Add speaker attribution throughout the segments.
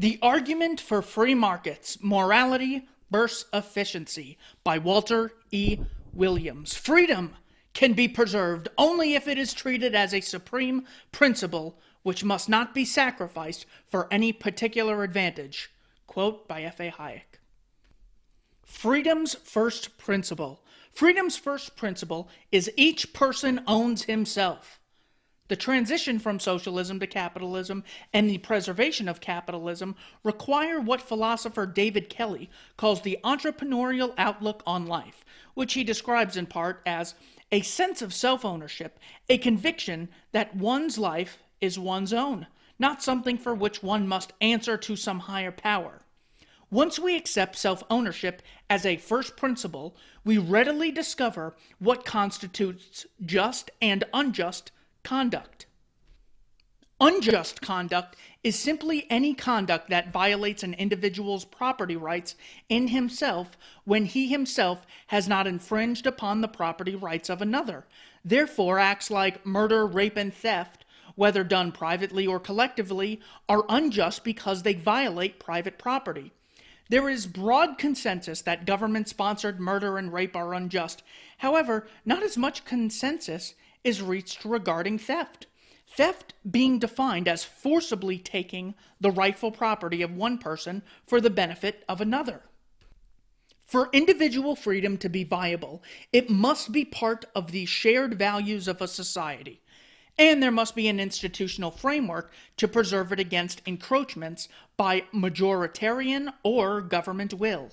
Speaker 1: The Argument for Free Markets, Morality versus Efficiency by Walter E. Williams. Freedom can be preserved only if it is treated as a supreme principle which must not be sacrificed for any particular advantage. Quote by F.A. Hayek. Freedom's first principle. Freedom's first principle is each person owns himself. The transition from socialism to capitalism and the preservation of capitalism require what philosopher David Kelly calls the entrepreneurial outlook on life, which he describes in part as a sense of self-ownership, a conviction that one's life is one's own, not something for which one must answer to some higher power. Once we accept self-ownership as a first principle, we readily discover what constitutes just and unjust conduct. Unjust conduct is simply any conduct that violates an individual's property rights in himself when he himself has not infringed upon the property rights of another. Therefore, acts like murder, rape, and theft, whether done privately or collectively, are unjust because they violate private property. There is broad consensus that government-sponsored murder and rape are unjust. However, not as much consensus is reached regarding theft. Theft being defined as forcibly taking the rightful property of one person for the benefit of another. For individual freedom to be viable, it must be part of the shared values of a society, and there must be an institutional framework to preserve it against encroachments by majoritarian or government will.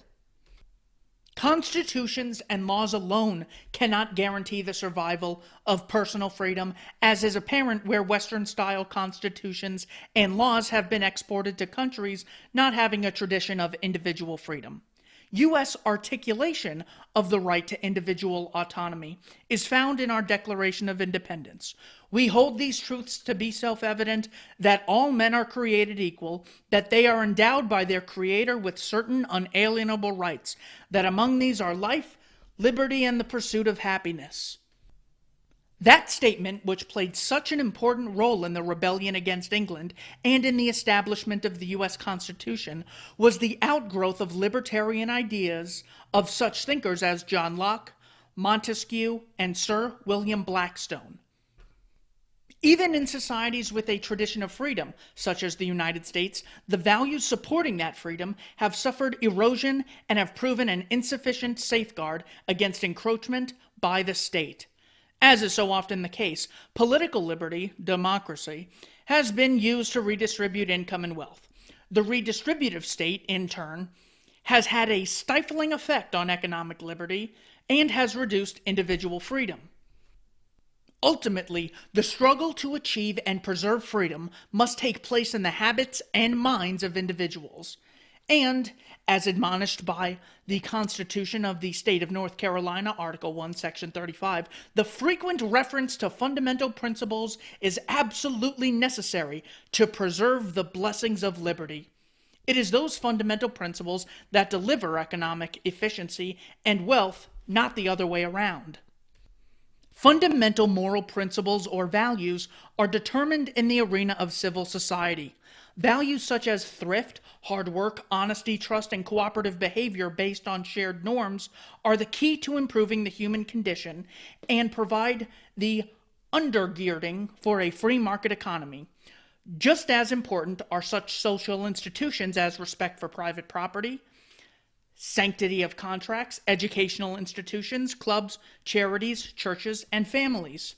Speaker 1: Constitutions and laws alone cannot guarantee the survival of personal freedom, as is apparent where Western-style constitutions and laws have been exported to countries not having a tradition of individual freedom. U.S. articulation of the right to individual autonomy is found in our Declaration of Independence. We hold these truths to be self-evident, that all men are created equal, that they are endowed by their Creator with certain unalienable rights, that among these are life, liberty, and the pursuit of happiness. That statement, which played such an important role in the rebellion against England and in the establishment of the U.S. Constitution, was the outgrowth of libertarian ideas of such thinkers as John Locke, Montesquieu, and Sir William Blackstone. Even in societies with a tradition of freedom, such as the United States, the values supporting that freedom have suffered erosion and have proven an insufficient safeguard against encroachment by the state. As is so often the case, political liberty, democracy, has been used to redistribute income and wealth. The redistributive state, in turn, has had a stifling effect on economic liberty and has reduced individual freedom. Ultimately, the struggle to achieve and preserve freedom must take place in the habits and minds of individuals. And, as admonished by the Constitution of the State of North Carolina, Article 1, Section 35, the frequent reference to fundamental principles is absolutely necessary to preserve the blessings of liberty. It is those fundamental principles that deliver economic efficiency and wealth, not the other way around. Fundamental moral principles or values are determined in the arena of civil society. Values such as thrift, hard work, honesty, trust, and cooperative behavior based on shared norms are the key to improving the human condition and provide the undergirding for a free market economy. Just as important are such social institutions as respect for private property, sanctity of contracts, educational institutions, clubs, charities, churches, and families.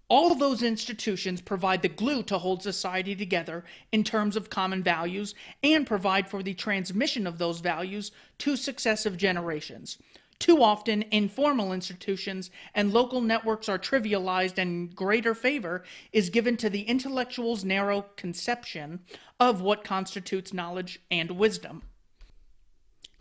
Speaker 1: All those institutions provide the glue to hold society together in terms of common values and provide for the transmission of those values to successive generations. Too often, informal institutions and local networks are trivialized and greater favor is given to the intellectual's narrow conception of what constitutes knowledge and wisdom.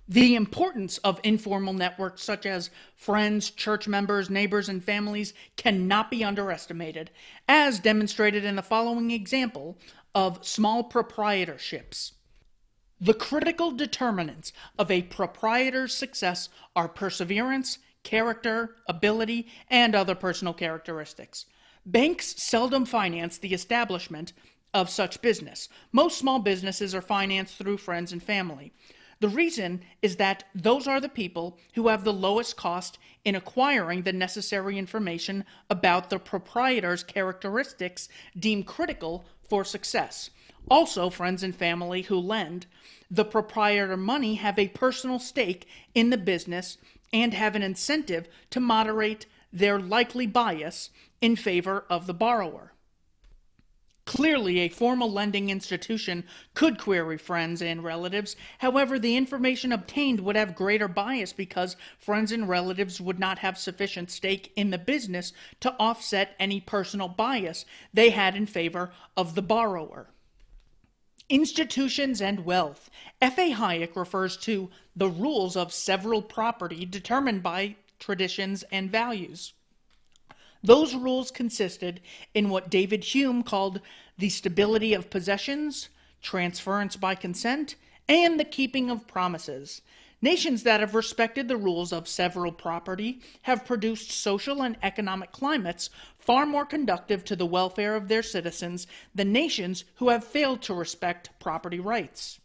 Speaker 1: The importance of informal networks such as friends, church members, neighbors, and families cannot be underestimated, as demonstrated in the following example of small proprietorships. The critical determinants of a proprietor's success are perseverance, character, ability, and other personal characteristics. Banks seldom finance the establishment of such business. Most small businesses are financed through friends and family. The reason is that those are the people who have the lowest cost in acquiring the necessary information about the proprietor's characteristics deemed critical for success. Also, friends and family who lend the proprietor money have a personal stake in the business and have an incentive to moderate their likely bias in favor of the borrower. Clearly, a formal lending institution could query friends and relatives. However, the information obtained would have greater bias because friends and relatives would not have sufficient stake in the business to offset any personal bias they had in favor of the borrower. Institutions and wealth. F.A. Hayek refers to the rules of several property determined by traditions and values. Those rules consisted in what David Hume called the stability of possessions, transference by consent, and the keeping of promises. Nations that have respected the rules of several property have produced social and economic climates far more conducive to the welfare of their citizens than nations who have failed to respect property rights.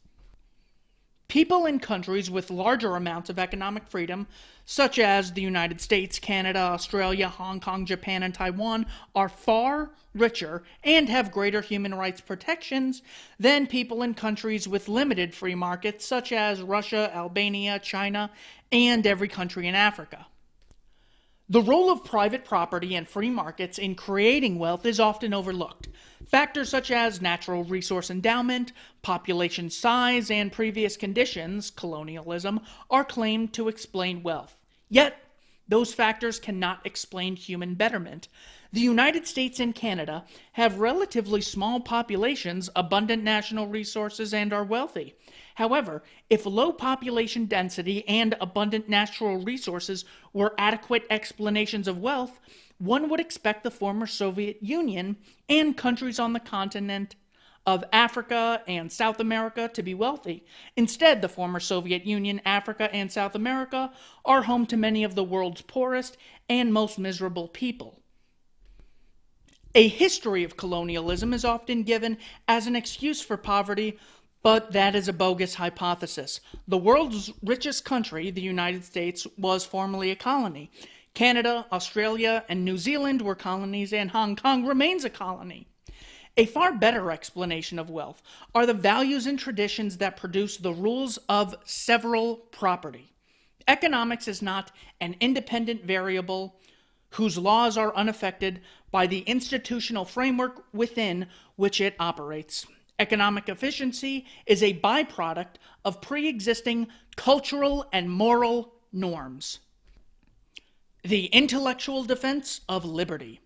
Speaker 1: People in countries with larger amounts of economic freedom, such as the United States, Canada, Australia, Hong Kong, Japan, and Taiwan, are far richer and have greater human rights protections than people in countries with limited free markets, such as Russia, Albania, China, and every country in Africa. The role of private property and free markets in creating wealth is often overlooked. Factors such as natural resource endowment, population size, and previous conditions, colonialism, are claimed to explain wealth. Yet, those factors cannot explain human betterment. The United States and Canada have relatively small populations, abundant national resources, and are wealthy. However, if low population density and abundant natural resources were adequate explanations of wealth, one would expect the former Soviet Union and countries on the continent of Africa and South America to be wealthy. Instead, the former Soviet Union, Africa, and South America are home to many of the world's poorest and most miserable people. A history of colonialism is often given as an excuse for poverty, but that is a bogus hypothesis. The world's richest country, the United States, was formerly a colony. Canada, Australia, and New Zealand were colonies, and Hong Kong remains a colony. A far better explanation of wealth are the values and traditions that produce the rules of several property. Economics is not an independent variable whose laws are unaffected by the institutional framework within which it operates. Economic efficiency is a byproduct of pre-existing cultural and moral norms. The intellectual defense of liberty.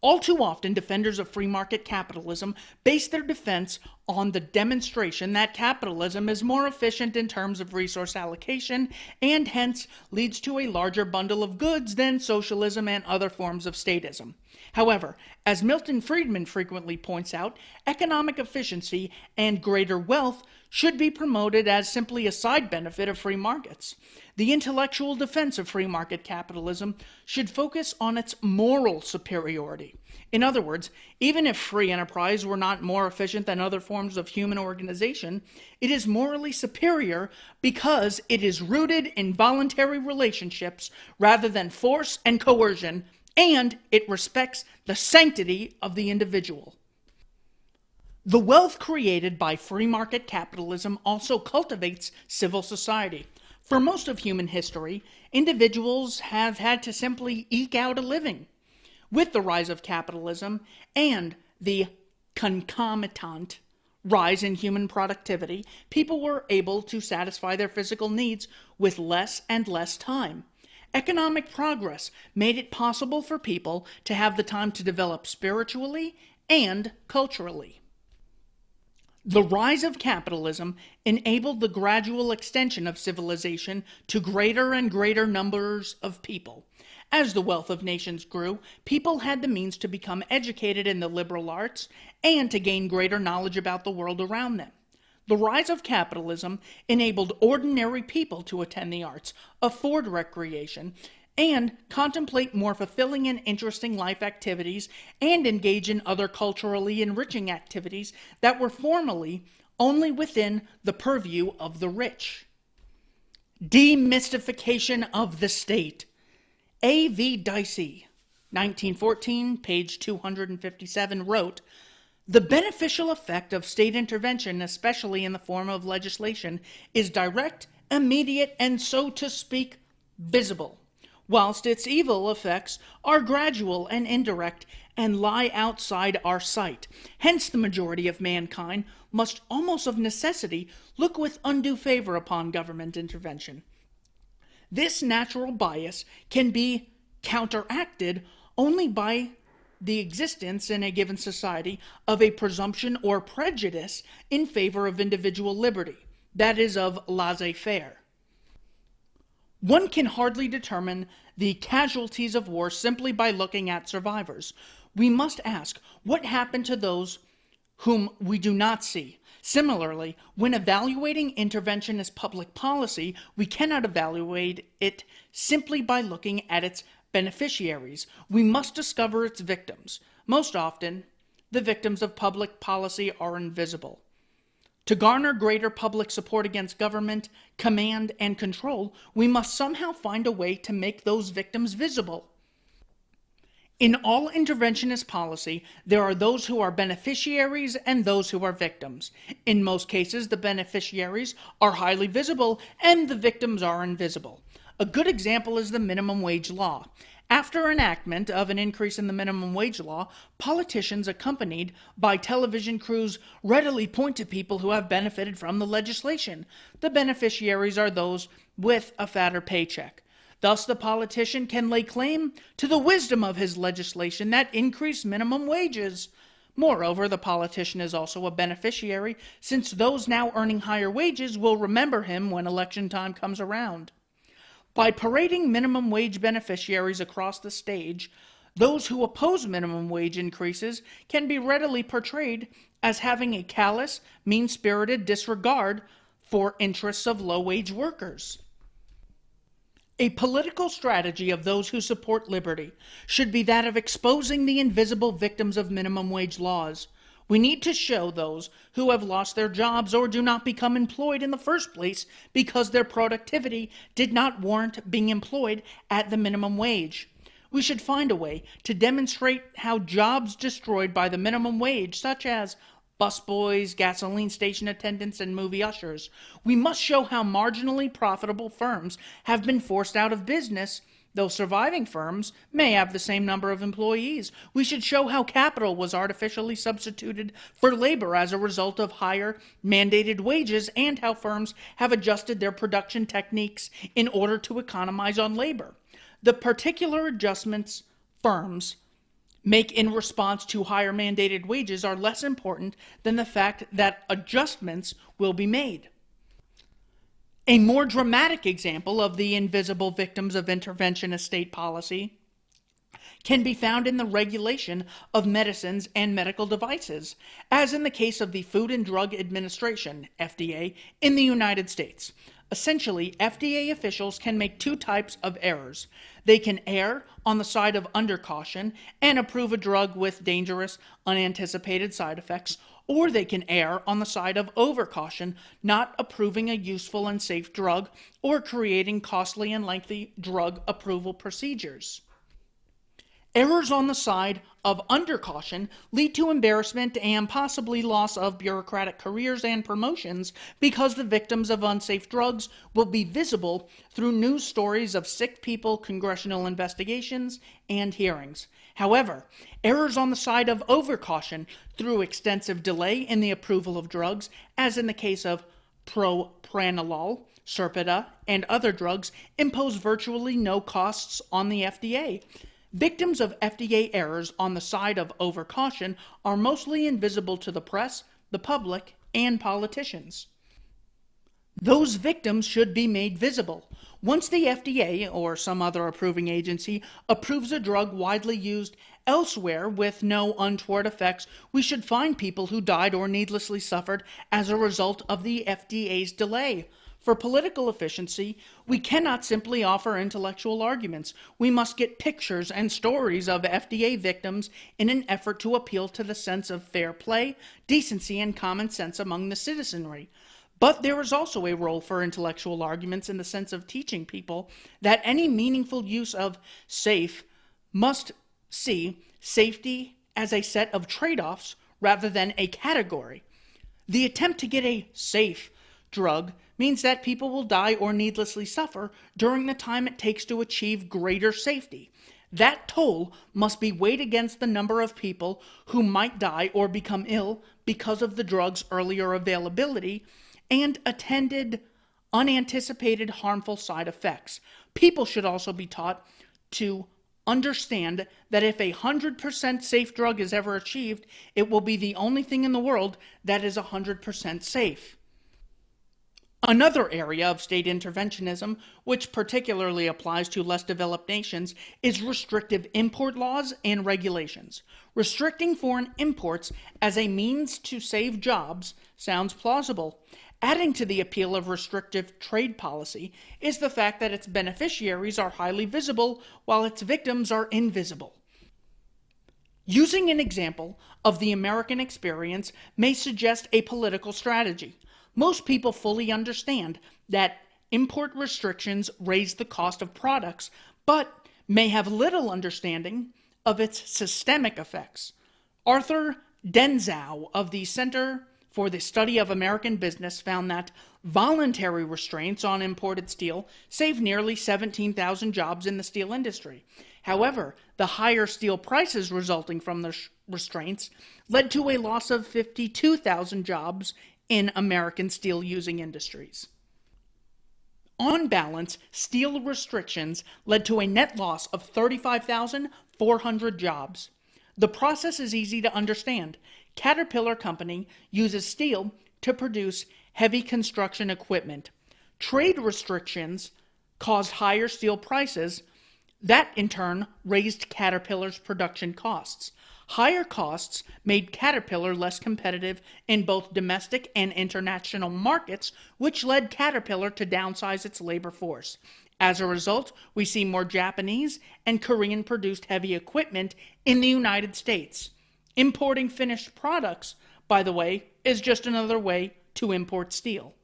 Speaker 1: All too often, defenders of free market capitalism base their defense on the demonstration that capitalism is more efficient in terms of resource allocation and hence leads to a larger bundle of goods than socialism and other forms of statism. However, as Milton Friedman frequently points out, economic efficiency and greater wealth should be promoted as simply a side benefit of free markets. The intellectual defense of free market capitalism should focus on its moral superiority. In other words, even if free enterprise were not more efficient than other forms of human organization, it is morally superior because it is rooted in voluntary relationships rather than force and coercion, and it respects the sanctity of the individual. The wealth created by free market capitalism also cultivates civil society. For most of human history, individuals have had to simply eke out a living. With the rise of capitalism and the concomitant rise in human productivity, people were able to satisfy their physical needs with less and less time. Economic progress made it possible for people to have the time to develop spiritually and culturally. The rise of capitalism enabled the gradual extension of civilization to greater and greater numbers of people. As the wealth of nations grew, people had the means to become educated in the liberal arts and to gain greater knowledge about the world around them. The rise of capitalism enabled ordinary people to attend the arts, afford recreation, and contemplate more fulfilling and interesting life activities, and engage in other culturally enriching activities that were formerly only within the purview of the rich. Demystification of the state. A. V. Dicey, 1914, page 257, wrote, "The beneficial effect of state intervention, especially in the form of legislation, is direct, immediate, and, so to speak, visible, whilst its evil effects are gradual and indirect, and lie outside our sight. Hence the majority of mankind must almost of necessity look with undue favor upon government intervention. This natural bias can be counteracted only by the existence in a given society of a presumption or prejudice in favor of individual liberty, that is, of laissez-faire. One can hardly determine the casualties of war simply by looking at survivors. We must ask, what happened to those whom we do not see? Similarly, when evaluating intervention as public policy, we cannot evaluate it simply by looking at its beneficiaries. We must discover its victims. Most often, the victims of public policy are invisible. To garner greater public support against government, command, and control, we must somehow find a way to make those victims visible. In all interventionist policy, there are those who are beneficiaries and those who are victims. In most cases, the beneficiaries are highly visible and the victims are invisible. A good example is the minimum wage law. After enactment of an increase in the minimum wage law, politicians accompanied by television crews readily point to people who have benefited from the legislation. The beneficiaries are those with a fatter paycheck. Thus, the politician can lay claim to the wisdom of his legislation that increased minimum wages. Moreover, the politician is also a beneficiary, since those now earning higher wages will remember him when election time comes around. By parading minimum wage beneficiaries across the stage, those who oppose minimum wage increases can be readily portrayed as having a callous, mean-spirited disregard for interests of low-wage workers. A political strategy of those who support liberty should be that of exposing the invisible victims of minimum wage laws. We need to show those who have lost their jobs or do not become employed in the first place because their productivity did not warrant being employed at the minimum wage. We should find a way to demonstrate how jobs destroyed by the minimum wage, such as busboys, gasoline station attendants, and movie ushers. We must show how marginally profitable firms have been forced out of business, though surviving firms may have the same number of employees. We should show how capital was artificially substituted for labor as a result of higher mandated wages, and how firms have adjusted their production techniques in order to economize on labor. The particular adjustments firms make in response to higher mandated wages are less important than the fact that adjustments will be made. A more dramatic example of the invisible victims of interventionist state policy can be found in the regulation of medicines and medical devices, as in the case of the Food and Drug Administration, FDA, in the United States. Essentially, FDA officials can make two types of errors. They can err on the side of undercaution and approve a drug with dangerous, unanticipated side effects, or they can err on the side of overcaution, not approving a useful and safe drug or creating costly and lengthy drug approval procedures. Errors on the side of undercaution lead to embarrassment and possibly loss of bureaucratic careers and promotions, because the victims of unsafe drugs will be visible through news stories of sick people, congressional investigations, and hearings. However, errors on the side of overcaution through extensive delay in the approval of drugs, as in the case of propranolol, Serpida, and other drugs, impose virtually no costs on the FDA. Victims of FDA errors on the side of overcaution are mostly invisible to the press, the public, and politicians. Those victims should be made visible. Once the FDA or some other approving agency approves a drug widely used elsewhere with no untoward effects, we should find people who died or needlessly suffered as a result of the FDA's delay. For political efficiency, we cannot simply offer intellectual arguments. We must get pictures and stories of FDA victims in an effort to appeal to the sense of fair play, decency, and common sense among the citizenry. But there is also a role for intellectual arguments in the sense of teaching people that any meaningful use of safe must see safety as a set of trade-offs rather than a category. The attempt to get a safe drug means that people will die or needlessly suffer during the time it takes to achieve greater safety. That toll must be weighed against the number of people who might die or become ill because of the drug's earlier availability and attended unanticipated harmful side effects. People should also be taught to understand that if 100% safe drug is ever achieved, it will be the only thing in the world that is 100% safe. Another area of state interventionism, which particularly applies to less developed nations, is restrictive import laws and regulations. Restricting foreign imports as a means to save jobs sounds plausible. Adding to the appeal of restrictive trade policy is the fact that its beneficiaries are highly visible while its victims are invisible. Using an example of the American experience may suggest a political strategy. Most people fully understand that import restrictions raise the cost of products, but may have little understanding of its systemic effects. Arthur Denzow of the Center for the Study of American Business found that voluntary restraints on imported steel saved nearly 17,000 jobs in the steel industry. However, the higher steel prices resulting from the restraints led to a loss of 52,000 jobs in American steel-using industries. On balance, steel restrictions led to a net loss of 35,400 jobs. The process is easy to understand. Caterpillar Company uses steel to produce heavy construction equipment. Trade restrictions caused higher steel prices. That, in turn, raised Caterpillar's production costs. Higher costs made Caterpillar less competitive in both domestic and international markets, which led Caterpillar to downsize its labor force. As a result, we see more Japanese and Korean-produced heavy equipment in the United States. Importing finished products, by the way, is just another way to import steel.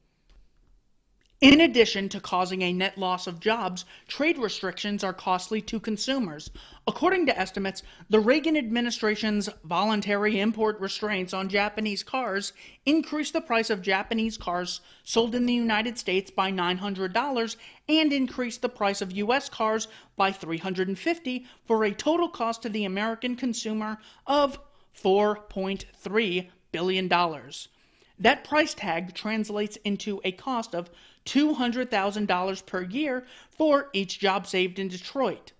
Speaker 1: In addition to causing a net loss of jobs, trade restrictions are costly to consumers. According to estimates, the Reagan administration's voluntary import restraints on Japanese cars increased the price of Japanese cars sold in the United States by $900 and increased the price of U.S. cars by $350 for a total cost to the American consumer of $4.3 billion. That price tag translates into a cost of $200,000 per year for each job saved in Detroit.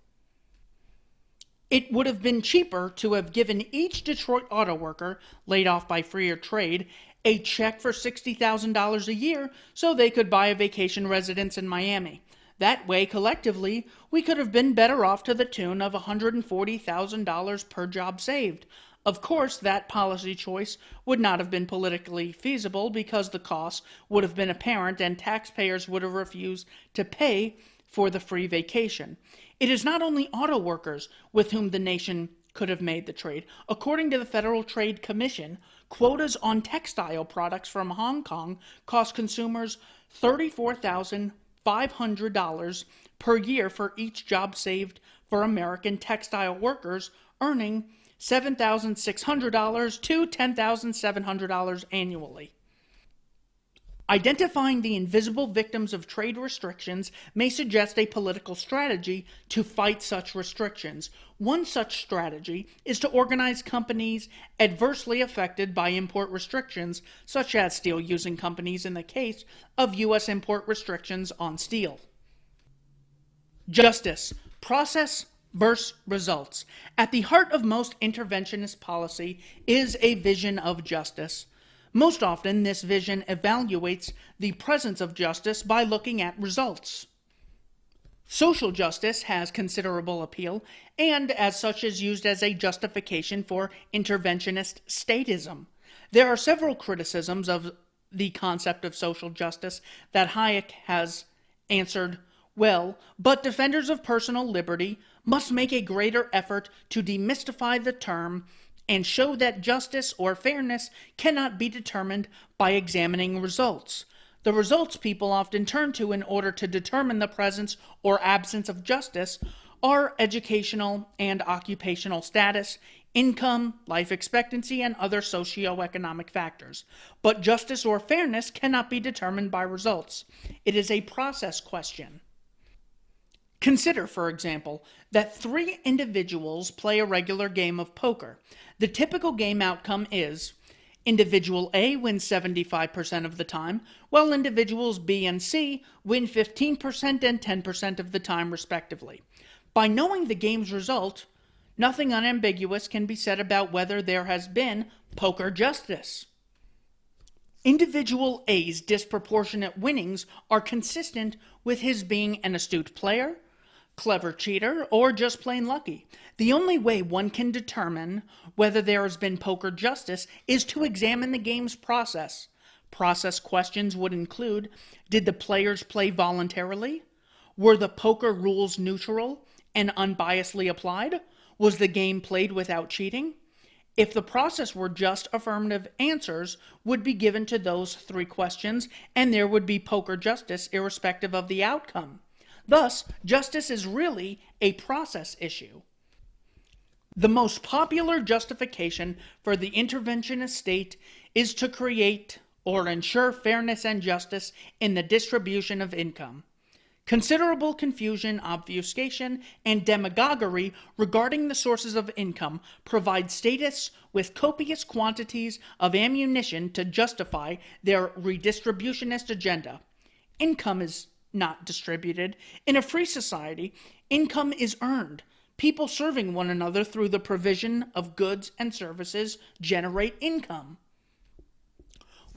Speaker 1: It would have been cheaper to have given each Detroit auto worker laid off by free trade a check for $60,000 a year so they could buy a vacation residence in Miami. That way, collectively, we could have been better off to the tune of $140,000 per job saved. Of course, that policy choice would not have been politically feasible because the cost would have been apparent and taxpayers would have refused to pay for the free vacation. It is not only auto workers with whom the nation could have made the trade. According to the Federal Trade Commission, quotas on textile products from Hong Kong cost consumers $34,500 per year for each job saved for American textile workers earning $7,600 to $10,700 annually. Identifying the invisible victims of trade restrictions may suggest a political strategy to fight such restrictions. One such strategy is to organize companies adversely affected by import restrictions, such as steel-using companies in the case of U.S. import restrictions on steel. Justice. Process versus results. At the heart of most interventionist policy is a vision of justice. Most often, this vision evaluates the presence of justice by looking at results. Social justice has considerable appeal, and as such is used as a justification for interventionist statism. There are several criticisms of the concept of social justice that Hayek has answered, well, but defenders of personal liberty must make a greater effort to demystify the term and show that justice or fairness cannot be determined by examining results. The results people often turn to in order to determine the presence or absence of justice are educational and occupational status, income, life expectancy, and other socioeconomic factors. But justice or fairness cannot be determined by results. It is a process question. Consider, for example, that three individuals play a regular game of poker. The typical game outcome is individual A wins 75% of the time, while individuals B and C win 15% and 10% of the time, respectively. By knowing the game's result, nothing unambiguous can be said about whether there has been poker justice. Individual A's disproportionate winnings are consistent with his being an astute player, clever cheater, or just plain lucky. The only way one can determine whether there has been poker justice is to examine the game's process. Process questions would include, did the players play voluntarily? Were the poker rules neutral and unbiasedly applied? Was the game played without cheating? If the process were just, affirmative answers would be given to those three questions, and there would be poker justice irrespective of the outcome. Thus, justice is really a process issue. The most popular justification for the interventionist state is to create or ensure fairness and justice in the distribution of income. Considerable confusion, obfuscation, and demagoguery regarding the sources of income provide statists with copious quantities of ammunition to justify their redistributionist agenda. Income is not distributed. In a free society, income is earned. People serving one another through the provision of goods and services generate income.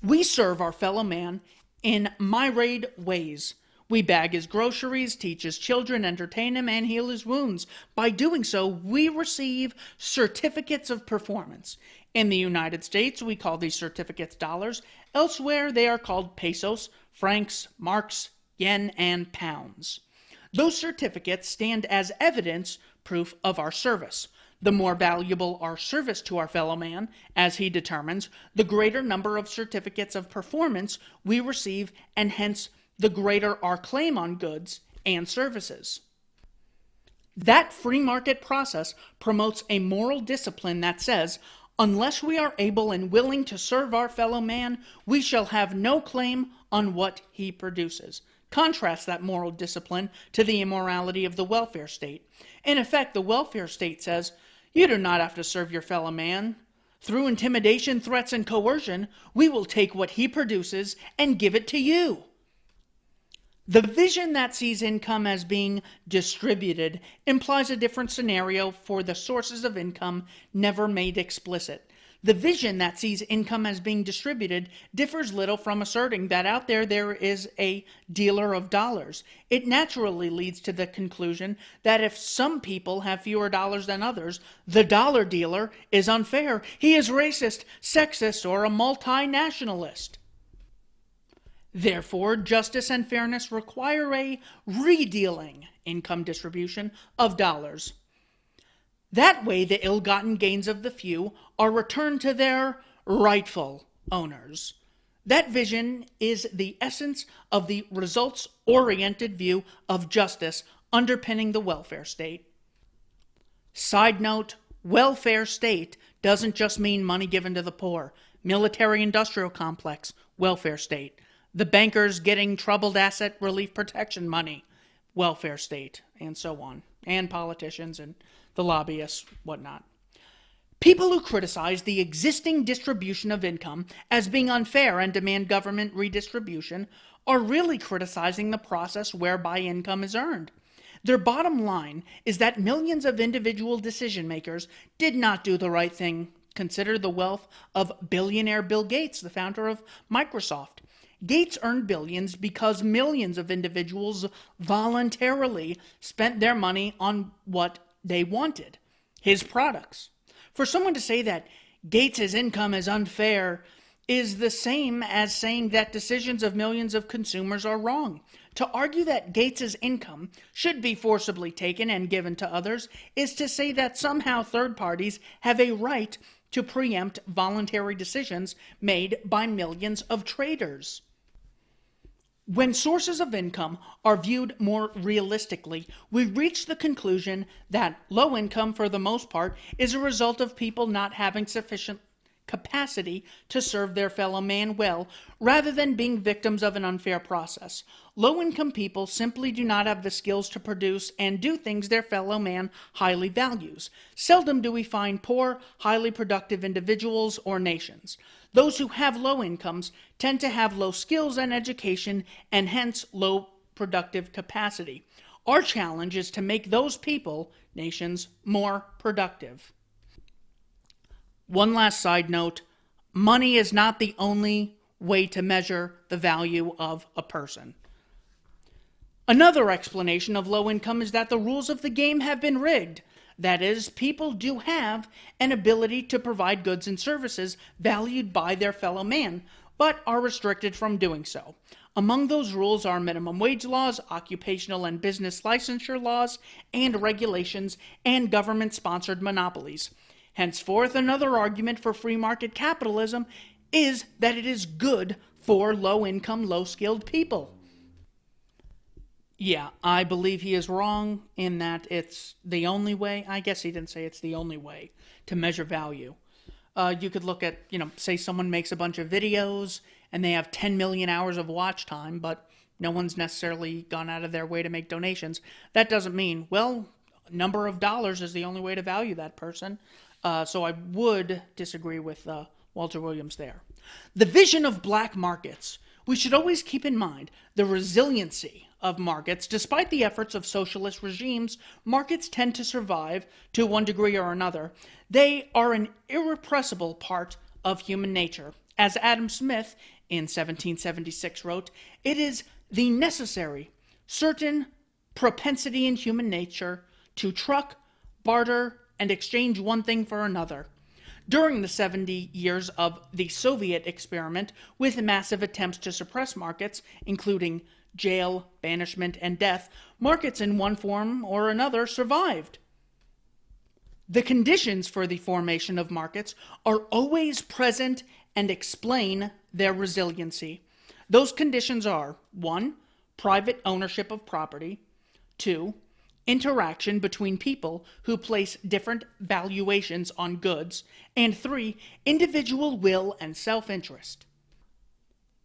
Speaker 1: We serve our fellow man in myriad ways. We bag his groceries, teach his children, entertain him, and heal his wounds. By doing so, we receive certificates of performance. In the United States, we call these certificates dollars. Elsewhere, they are called pesos, francs, marks, yen, and pounds. Those certificates stand as evidence, proof of our service. The more valuable our service to our fellow man, as he determines, the greater number of certificates of performance we receive, and hence the greater our claim on goods and services. That free market process promotes a moral discipline that says, unless we are able and willing to serve our fellow man, we shall have no claim on what he produces. Contrast that moral discipline to the immorality of the welfare state. In effect, the welfare state says, you do not have to serve your fellow man. Through intimidation, threats, and coercion, we will take what he produces and give it to you. The vision that sees income as being distributed implies a different scenario for the sources of income never made explicit. The vision that sees income as being distributed differs little from asserting that out there is a dealer of dollars. It naturally leads to the conclusion that if some people have fewer dollars than others, the dollar dealer is unfair. He is racist, sexist, or a multinationalist. Therefore, justice and fairness require a redealing income distribution of dollars. That way, the ill-gotten gains of the few are returned to their rightful owners. That vision is the essence of the results-oriented view of justice underpinning the welfare state. Side note, welfare state doesn't just mean money given to the poor. Military-industrial complex, welfare state. The bankers getting troubled asset relief protection money, welfare state, and so on. And politicians and the lobbyists, whatnot. People who criticize the existing distribution of income as being unfair and demand government redistribution are really criticizing the process whereby income is earned. Their bottom line is that millions of individual decision makers did not do the right thing. Consider the wealth of billionaire Bill Gates, the founder of Microsoft. Gates earned billions because millions of individuals voluntarily spent their money on what they wanted, his products. For someone to say that Gates' income is unfair is the same as saying that decisions of millions of consumers are wrong. To argue that Gates's income should be forcibly taken and given to others is to say that somehow third parties have a right to preempt voluntary decisions made by millions of traders. When sources of income are viewed more realistically, we reach the conclusion that low income, for the most part, is a result of people not having sufficient capacity to serve their fellow man well, rather than being victims of an unfair process. Low-income people simply do not have the skills to produce and do things their fellow man highly values. Seldom do we find poor, highly productive individuals or nations. Those who have low incomes tend to have low skills and education and hence low productive capacity. Our challenge is to make those people, nations, more productive. One last side note, money is not the only way to measure the value of a person. Another explanation of low income is that the rules of the game have been rigged. That is, people do have an ability to provide goods and services valued by their fellow man, but are restricted from doing so. Among those rules are minimum wage laws, occupational and business licensure laws, and regulations, and government-sponsored monopolies. Henceforth, another argument for free market capitalism is that it is good for low-income, low-skilled people. Yeah, I believe he is wrong in that it's the only way. I guess he didn't say it's the only way to measure value. You could look at, say someone makes a bunch of videos and they have 10 million hours of watch time, but no one's necessarily gone out of their way to make donations. That doesn't mean, well, number of dollars is the only way to value that person. So I would disagree with Walter Williams there. The vision of black markets. We should always keep in mind the resiliency of markets. Despite the efforts of socialist regimes, markets tend to survive to one degree or another. They are an irrepressible part of human nature. As Adam Smith in 1776 wrote, it is the necessary, certain propensity in human nature to truck, barter, and exchange one thing for another. During the 70 years of the Soviet experiment, with massive attempts to suppress markets, including jail, banishment, and death, markets in one form or another survived. The conditions for the formation of markets are always present and explain their resiliency. Those conditions are 1. Private ownership of property. 2. Interaction between people who place different valuations on goods. And 3. Individual will and self-interest.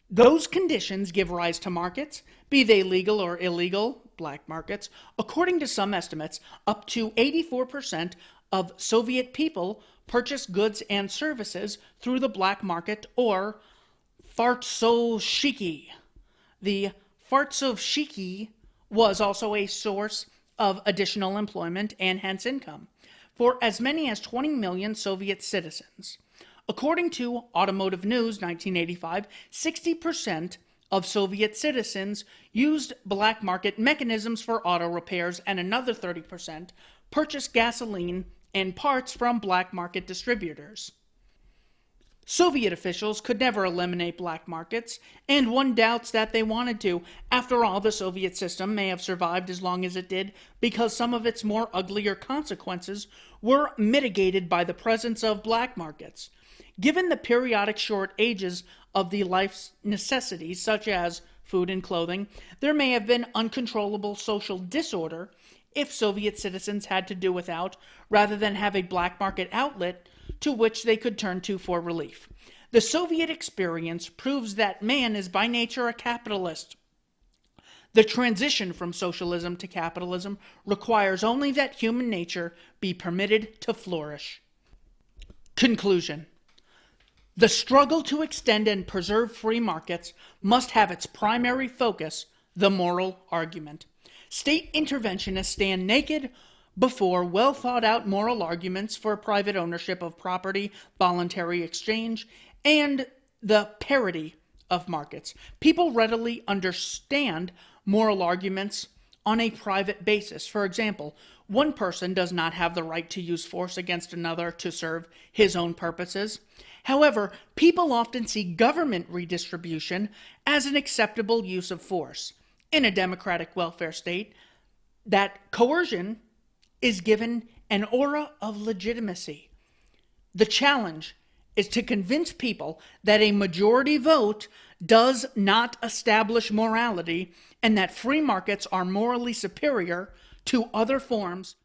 Speaker 1: Those conditions give rise to markets, be they legal or illegal, black markets. According to some estimates, up to 84% of Soviet people purchased goods and services through the black market or fartsovshiki. The fartsovshiki was also a source of additional employment and hence income for as many as 20 million Soviet citizens. According to Automotive News 1985, 60% of Soviet citizens used black market mechanisms for auto repairs, and another 30% purchased gasoline and parts from black market distributors. Soviet officials could never eliminate black markets, and one doubts that they wanted to. After all, the Soviet system may have survived as long as it did because some of its more uglier consequences were mitigated by the presence of black markets. Given the periodic short ages of the life's necessities, such as food and clothing, there may have been uncontrollable social disorder if Soviet citizens had to do without, rather than have a black market outlet to which they could turn to for relief. The Soviet experience proves that man is by nature a capitalist. The transition from socialism to capitalism requires only that human nature be permitted to flourish. Conclusion. The struggle to extend and preserve free markets must have its primary focus the moral argument. State interventionists stand naked before well-thought-out moral arguments for private ownership of property, voluntary exchange, and the parity of markets. People readily understand moral arguments on a private basis. For example, one person does not have the right to use force against another to serve his own purposes. However, people often see government redistribution as an acceptable use of force. In a democratic welfare state, that coercion is given an aura of legitimacy. The challenge is to convince people that a majority vote does not establish morality and that free markets are morally superior to other forms